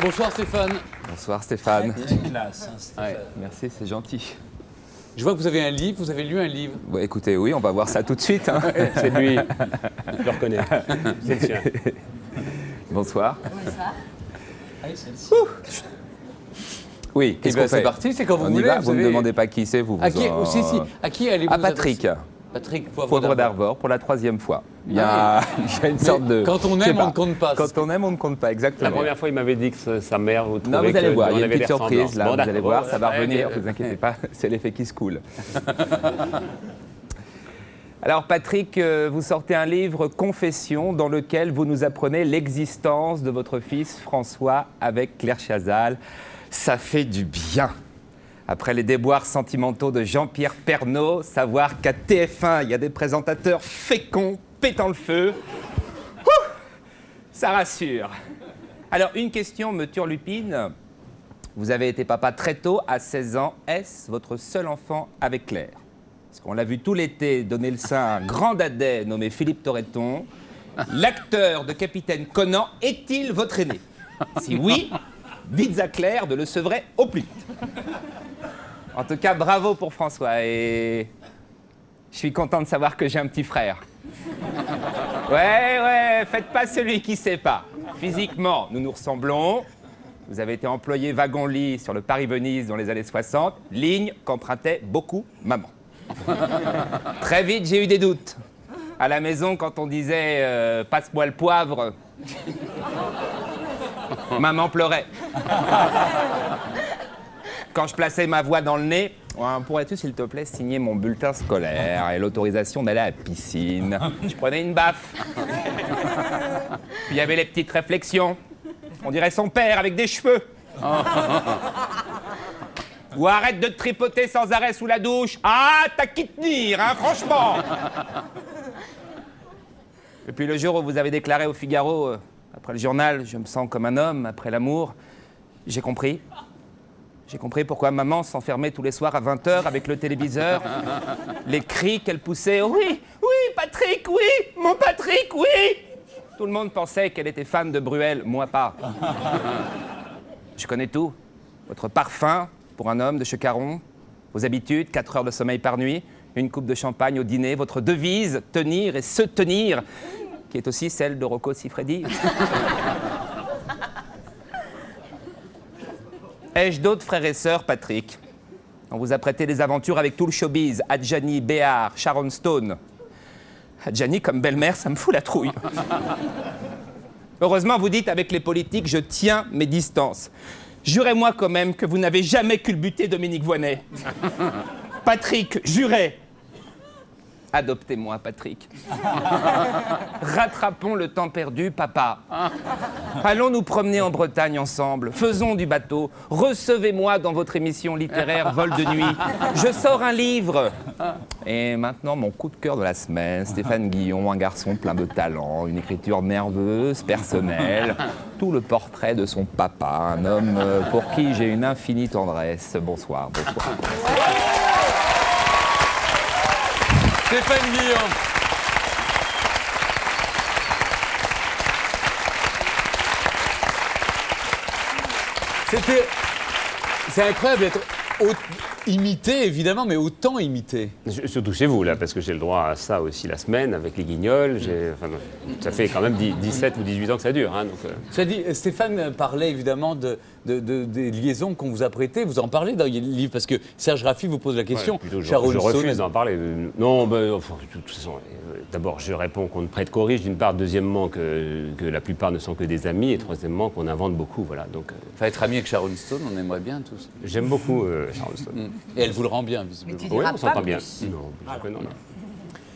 Bonsoir Stéphane. Bonsoir Stéphane. Classe, hein, Stéphane. Ouais, merci, c'est gentil. Je vois que vous avez un livre, vous avez lu un livre. Bon, écoutez, oui, on va voir ça tout de suite. Hein. C'est lui, je le reconnais. C'est le sien. Bonsoir. Bonsoir. Allez, celle-ci. Oui, qu'est-ce qu'on C'est fait? parti, c'est quand vous On y voulez. va, vous ne me demandez pas qui c'est, vous. À qui, en- à qui allez-vous À vous Patrick, adresser Patrick Poivre d'Arvor. d'Arvor, pour la 3e fois. Il y a, il y a une sorte de... quand on je sais aime, pas. on ne compte pas. Quand on aime, on ne compte pas, exactement. La première fois, il m'avait dit que sa mère vous trouvait Non, vous allez que voir, on il y a une avait petite des surprise, ressemblances. là, Bon, vous allez d'accord, voir, ça va ouais, revenir, ok. ne vous inquiétez pas, c'est l'effet qui se coule. Alors Patrick, vous sortez un livre Confession dans lequel vous nous apprenez l'existence de votre fils François avec Claire Chazal. Ça fait du bien. Après les déboires sentimentaux de Jean-Pierre Pernaut, savoir qu'à TF1, il y a des présentateurs féconds, pétant le feu, ouh, ça rassure. Alors une question me turlupine. Vous avez été papa très tôt, à 16 ans. Est-ce votre seul enfant avec Claire? Parce qu'on l'a vu tout l'été donner le sein à un grand dadais nommé Philippe Torreton. L'acteur de Capitaine Conan est-il votre aîné? Si oui, dites à Claire de le sevrer au plus vite. En tout cas, bravo pour François et je suis content de savoir que j'ai un petit frère. Ouais, faites pas celui qui sait pas. Physiquement, nous nous ressemblons. Vous avez été employé wagon-lit sur le Paris-Venise dans les années 60, ligne qu'empruntait beaucoup maman. Très vite, j'ai eu des doutes. À la maison, quand on disait passe-moi le poivre, maman pleurait. Quand je plaçais ma voix dans le nez, pourrais-tu, s'il te plaît, signer mon bulletin scolaire et l'autorisation d'aller à la piscine? Je prenais une baffe. Puis il y avait les petites réflexions. On dirait son père avec des cheveux. Ou arrête de te tripoter sans arrêt sous la douche. Ah, t'as qui tenir, hein, franchement. Et puis le jour où vous avez déclaré au Figaro, après le journal, je me sens comme un homme, après l'amour, j'ai compris. J'ai compris pourquoi maman s'enfermait tous les soirs à 20h avec le téléviseur. Les cris qu'elle poussait. Oui, Patrick, oui, mon Patrick, oui. Tout le monde pensait qu'elle était fan de Bruel, moi pas. Je connais tout. Votre parfum pour un homme de chez Caron, vos habitudes, 4 heures de sommeil par nuit, une coupe de champagne au dîner, votre devise, tenir et se tenir, qui est aussi celle de Rocco Siffredi. Ai-je d'autres frères et sœurs, Patrick? On vous a prêté des aventures avec tout le showbiz, Adjani, Béard, Sharon Stone. Adjani comme belle-mère, ça me fout la trouille. Heureusement, vous dites avec les politiques, je tiens mes distances. Jurez-moi quand même que vous n'avez jamais culbuté Dominique Voynet. Patrick, jurez. Adoptez-moi, Patrick. Rattrapons le temps perdu, papa. Allons nous promener en Bretagne ensemble. Faisons du bateau. Recevez-moi dans votre émission littéraire Vol de nuit. Je sors un livre. Et maintenant, mon coup de cœur de la semaine. Stéphane Guillon, un garçon plein de talent, une écriture nerveuse, personnelle. Tout le portrait de son papa, un homme pour qui j'ai une infinie tendresse. Bonsoir. Stéphane Guillaume. C'est incroyable d'être imité, évidemment, mais autant imité. Surtout chez vous, là, parce que j'ai le droit à ça aussi la semaine, avec les guignols. Ça fait quand même 17 ou 18 ans que ça dure. Hein, donc, Cela dit, Stéphane parlait évidemment des liaisons qu'on vous a prêtées. Vous en parlez dans le livre, parce que Serge Raffi vous pose la question. ouais, plutôt, je Sharon Stone, refuse d'en parler. Non, enfin, de toute façon, d'abord, je réponds qu'on ne prête qu'aux riches, d'une part. Deuxièmement, que la plupart ne sont que des amis. Et troisièmement, qu'on invente beaucoup. Voilà, donc, Enfin, être ami avec Sharon Stone, on aimerait bien tous. j'aime beaucoup Sharon Stone. Et elle vous le rend bien, visiblement. Mais tu Oui, diras on s'entend pas bien. plus. Non, bien sûr que non.